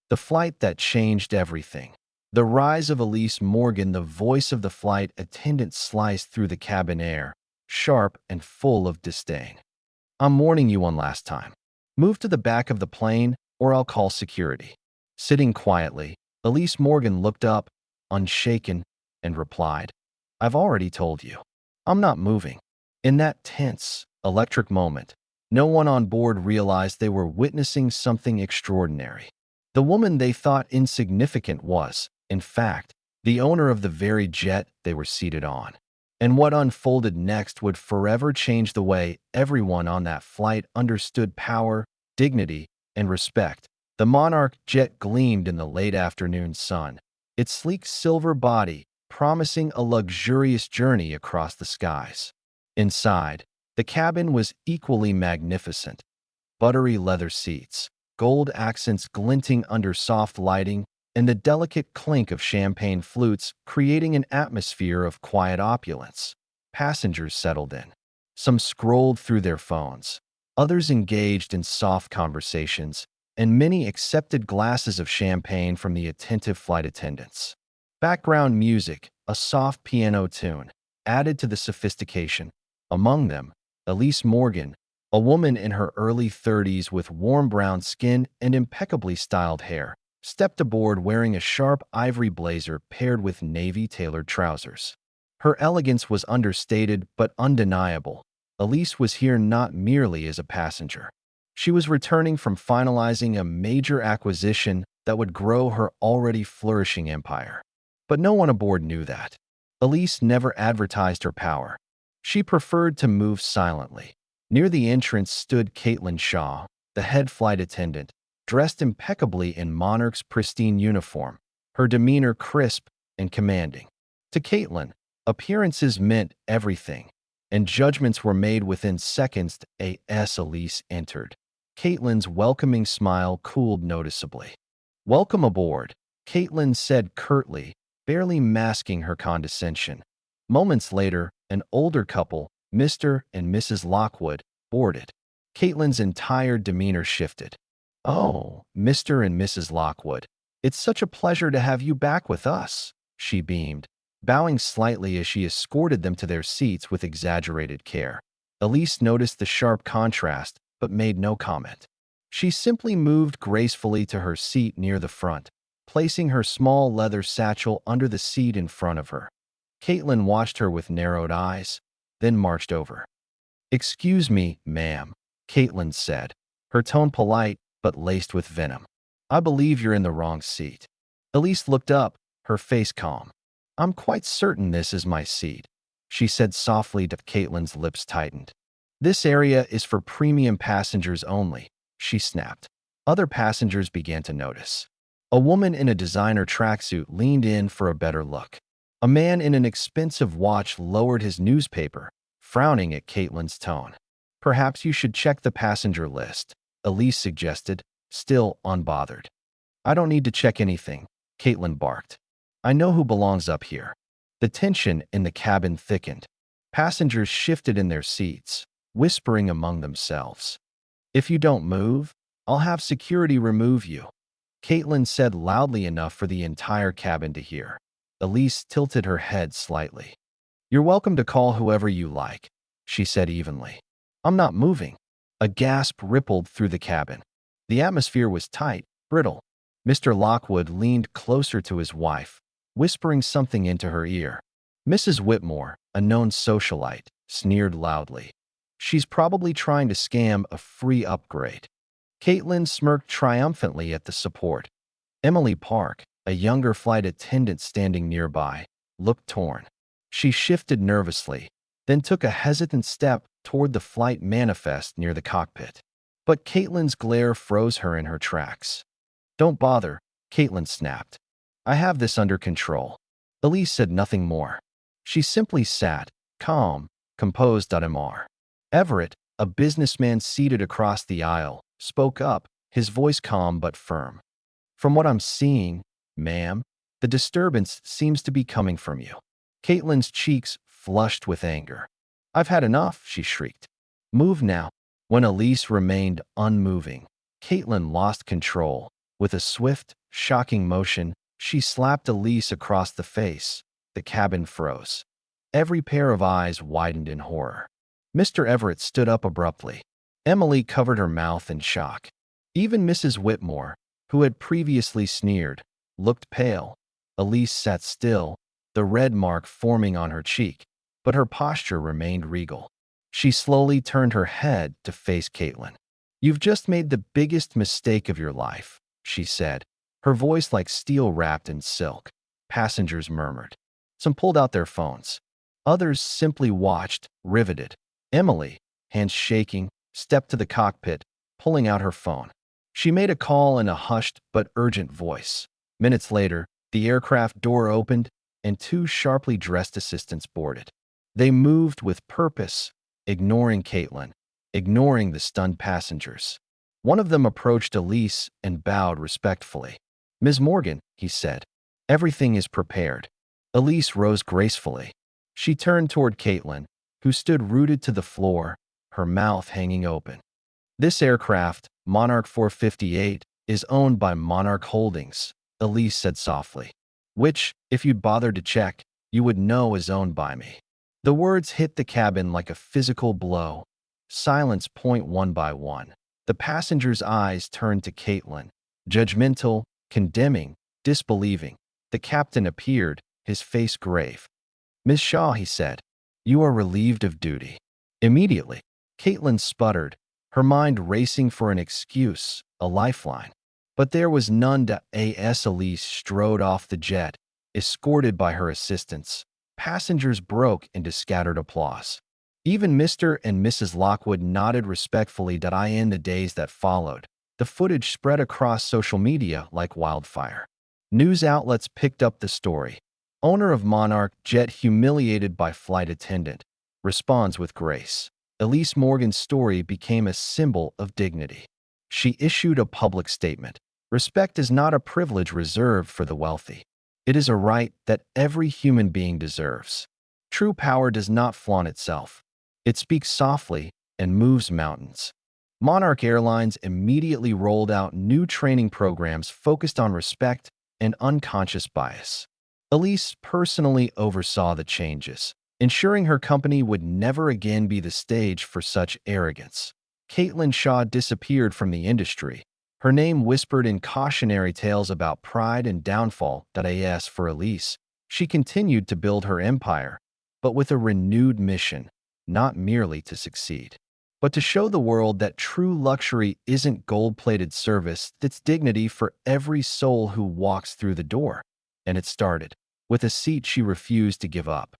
The flight that changed everything. The rise of Elise Morgan, the voice of the flight attendant, sliced through the cabin air, sharp and full of disdain. "I'm warning you one last time. Move to the back of the plane or I'll call security." Sitting quietly, Elise Morgan looked up, unshaken, and replied, "I've already told you. I'm not moving." In that tense, electric moment, no one on board realized they were witnessing something extraordinary. The woman they thought insignificant was, in fact, the owner of the very jet they were seated on. And what unfolded next would forever change the way everyone on that flight understood power, dignity, and respect. The Monarch jet gleamed in the late afternoon sun, its sleek silver body promising a luxurious journey across the skies. Inside, the cabin was equally magnificent. Buttery leather seats, gold accents glinting under soft lighting, and the delicate clink of champagne flutes creating an atmosphere of quiet opulence. Passengers settled in. Some scrolled through their phones. Others engaged in soft conversations, and many accepted glasses of champagne from the attentive flight attendants. Background music, a soft piano tune, added to the sophistication. Among them, Elise Morgan, a woman in her early 30s with warm brown skin and impeccably styled hair, stepped aboard wearing a sharp ivory blazer paired with navy-tailored trousers. Her elegance was understated but undeniable. Elise was here not merely as a passenger. She was returning from finalizing a major acquisition that would grow her already flourishing empire. But no one aboard knew that. Elise never advertised her power. She preferred to move silently. Near the entrance stood Caitlin Shaw, the head flight attendant, dressed impeccably in Monarch's pristine uniform, her demeanor crisp and commanding. To Caitlin, appearances meant everything, and judgments were made within seconds. As Elise entered, Caitlin's welcoming smile cooled noticeably. "Welcome aboard," Caitlin said curtly, barely masking her condescension. Moments later, an older couple, Mr. and Mrs. Lockwood, boarded. Caitlin's entire demeanor shifted. "Oh, Mr. and Mrs. Lockwood, it's such a pleasure to have you back with us," she beamed, bowing slightly as she escorted them to their seats with exaggerated care. Elise noticed the sharp contrast, but made no comment. She simply moved gracefully to her seat near the front, placing her small leather satchel under the seat in front of her. Caitlin watched her with narrowed eyes, then marched over. "Excuse me, ma'am," Caitlin said, her tone polite but laced with venom. "I believe you're in the wrong seat." Elise looked up, her face calm. "I'm quite certain this is my seat," she said softly. Caitlin's lips tightened. "This area is for premium passengers only," she snapped. Other passengers began to notice. A woman in a designer tracksuit leaned in for a better look. A man in an expensive watch lowered his newspaper, frowning at Caitlin's tone. "Perhaps you should check the passenger list," Elise suggested, still unbothered. "I don't need to check anything," Caitlin barked. "I know who belongs up here." The tension in the cabin thickened. Passengers shifted in their seats, whispering among themselves. "If you don't move, I'll have security remove you," Caitlin said loudly enough for the entire cabin to hear. Elise tilted her head slightly. "You're welcome to call whoever you like," she said evenly. "I'm not moving." A gasp rippled through the cabin. The atmosphere was tight, brittle. Mr. Lockwood leaned closer to his wife, whispering something into her ear. Mrs. Whitmore, a known socialite, sneered loudly. "She's probably trying to scam a free upgrade." Caitlin smirked triumphantly at the support. Emily Park, a younger flight attendant standing nearby, looked torn. She shifted nervously, then took a hesitant step toward the flight manifest near the cockpit. But Caitlin's glare froze her in her tracks. "Don't bother," Caitlin snapped. "I have this under control." Elise said nothing more. She simply sat, calm, composed. Mr. Everett, a businessman seated across the aisle, spoke up, his voice calm but firm. "From what I'm seeing, ma'am, the disturbance seems to be coming from you." Caitlin's cheeks flushed with anger. "I've had enough," she shrieked. "Move now." When Elise remained unmoving, Caitlin lost control, With a swift, shocking motion, she slapped Elise across the face. The cabin froze. Every pair of eyes widened in horror. Mr. Everett stood up abruptly. Emily covered her mouth in shock. Even Mrs. Whitmore, who had previously sneered, looked pale. Elise sat still, the red mark forming on her cheek, but her posture remained regal. She slowly turned her head to face Caitlin. "You've just made the biggest mistake of your life," she said, her voice like steel wrapped in silk. Passengers murmured. Some pulled out their phones. Others simply watched, riveted. Emily, hands shaking, stepped to the cockpit, pulling out her phone. She made a call in a hushed but urgent voice. Minutes later, the aircraft door opened and two sharply dressed assistants boarded. They moved with purpose, ignoring Caitlin, ignoring the stunned passengers. One of them approached Elise and bowed respectfully. "Ms. Morgan," he said, "everything is prepared." Elise rose gracefully. She turned toward Caitlin, who stood rooted to the floor, her mouth hanging open. "This aircraft, Monarch 458, is owned by Monarch Holdings," Elise said softly, "which, if you'd bothered to check, you would know is owned by me." The words hit the cabin like a physical blow. Silence point one by one. The passengers' eyes turned to Caitlin, judgmental, condemning, disbelieving. The captain appeared, his face grave. "Miss Shaw," he said, "you are relieved of duty." Immediately, Caitlin sputtered, her mind racing for an excuse, a lifeline. But there was none. As Elise strode off the jet, escorted by her assistants. Passengers broke into scattered applause. Even Mr. and Mrs. Lockwood nodded respectfully. In the days that followed, the footage spread across social media like wildfire. News outlets picked up the story. Owner of Monarch Jet humiliated by flight attendant, responds with grace. Elise Morgan's story became a symbol of dignity. She issued a public statement. Respect is not a privilege reserved for the wealthy. It is a right that every human being deserves. True power does not flaunt itself. It speaks softly and moves mountains. Monarch Airlines immediately rolled out new training programs focused on respect and unconscious bias. Elise personally oversaw the changes, ensuring her company would never again be the stage for such arrogance. Caitlin Shaw disappeared from the industry, her name whispered in cautionary tales about pride and downfall. As for Elise, she continued to build her empire, but with a renewed mission, not merely to succeed, but to show the world that true luxury isn't gold-plated service, it's dignity for every soul who walks through the door. And it started with a seat she refused to give up.